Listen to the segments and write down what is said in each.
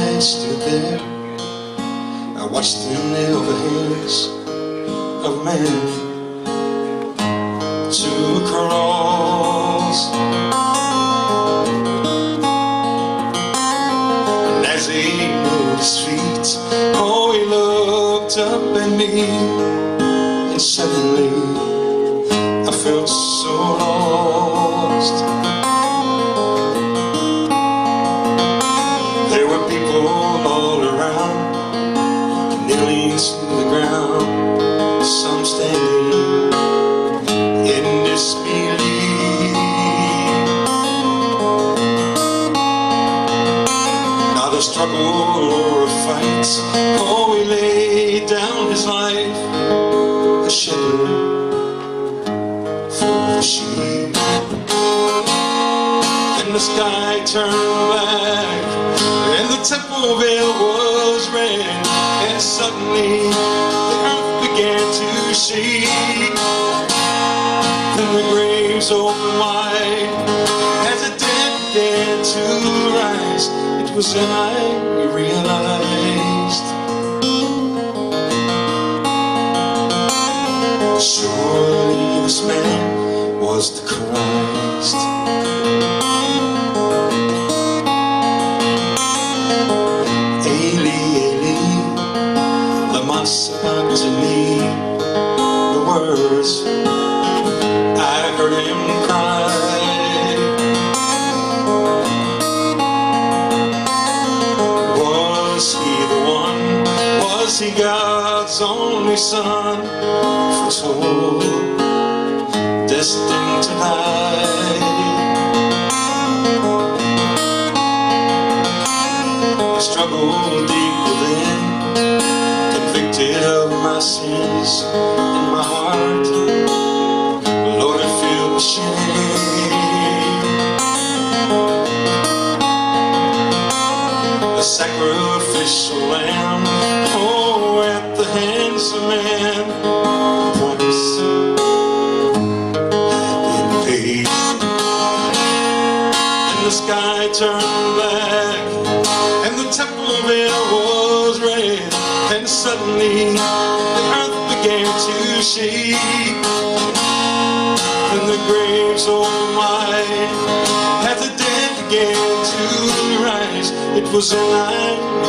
I stood there, I watched them nail the hands of man to a cross. And as he moved his feet, oh, he looked up at me, and suddenly I felt so lost. There were people all around, kneeling to the ground, some standing in disbelief. Not a struggle or a fight, oh, he laid down his life, a shepherd for the sheep. And the sky turned black, and the temple veil was red, and suddenly the earth began to shake. Then the graves opened wide as the dead began to rise. It was then I realized, surely this man was the Christ. Sabachthani, the words I heard him cry. Was he the one? Was he God's only son, foretold, destined to die? I struggled deep within, convicted of my sins in my heart. Lord, I feel shame. A sacrificial lamb, oh, at the hands of man, price had been paid. And the sky turned black, and the temple veil was red, and suddenly the earth began to shake. And the graves opened wide as the dead began to rise. It was then I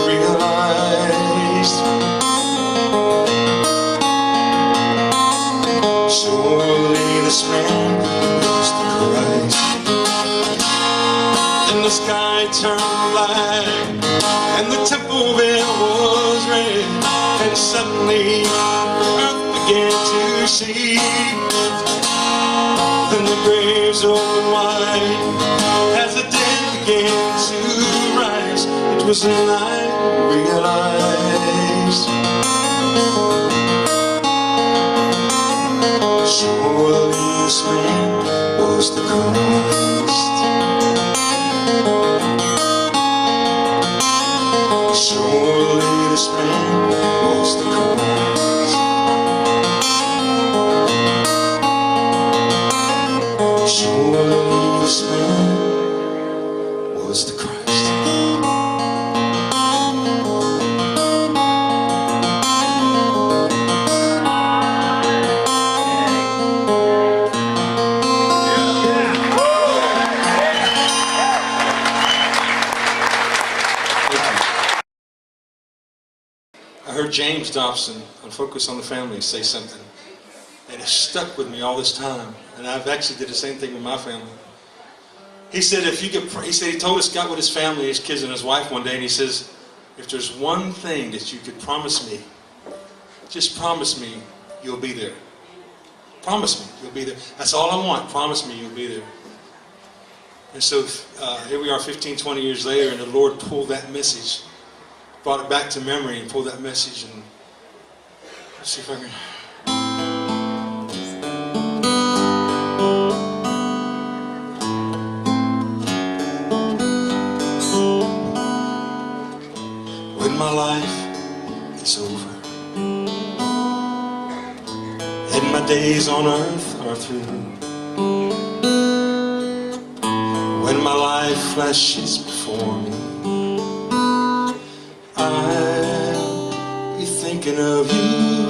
realized, surely this man was the Christ. Then the sky turned black, and the temple veil was red, and suddenly the earth began to shake. Then the graves opened wide as the dead began to rise. It was then I realized, surely this man was the Christ. Surely this man was the Christ. Surely this man was the Christ. I heard James Dobson on Focus on the Family say something, and it stuck with me all this time. And I've actually did the same thing with my family. He said, if you could pray, he told us, got with his family, his kids and his wife one day, and he says, if there's one thing that you could promise me, just promise me you'll be there. Promise me you'll be there. That's all I want. Promise me you'll be there. And so here we are 15, 20 years later, and the Lord pulled that message, brought it back to memory and pulled that message. And let's see if I can. When my life is over and my days on earth are through, when my life flashes before me thinking of you.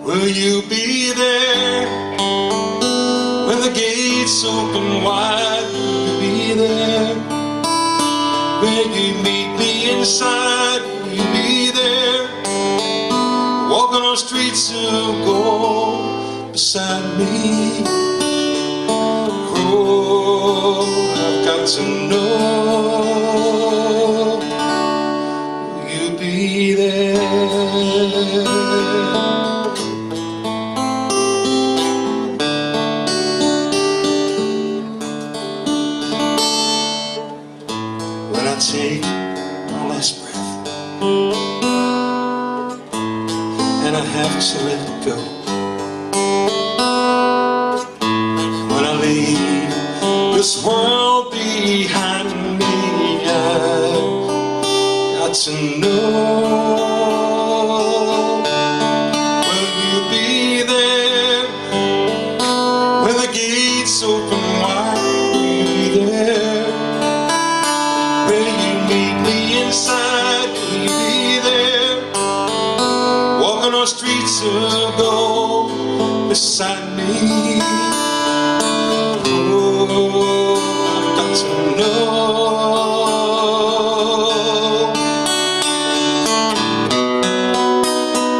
Will you be there when the gates open wide? Will you be there? Will you meet me inside? Will you be there? Walking on streets of gold beside me. Oh, I've got to know. Will you be there? When I take my last breath and I have to let it go, when I leave this world behind me, I've got to know. Will you be there when the gates open wide? Will you be there? Will you meet me inside? Will you be there? Walking on streets of gold beside me. Oh, I've got to know.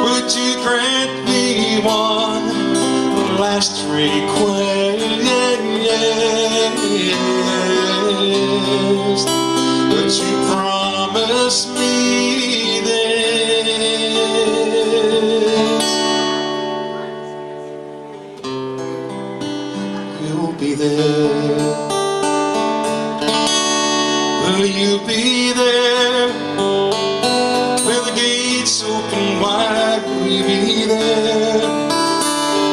Would you grant me one last request? Would you promise me this? You'll be there. Will you be there when the gates open wide? Will you be there?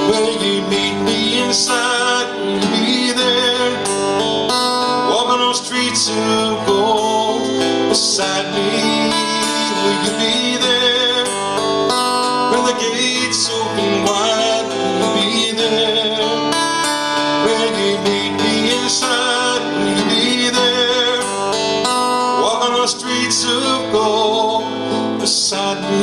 Will you meet me inside? Will you be there? Walking on streets of gold beside me. Will you be there when the gates open wide? Will you be there? Will you meet me inside? Will you be there? Walking on streets of gold beside me.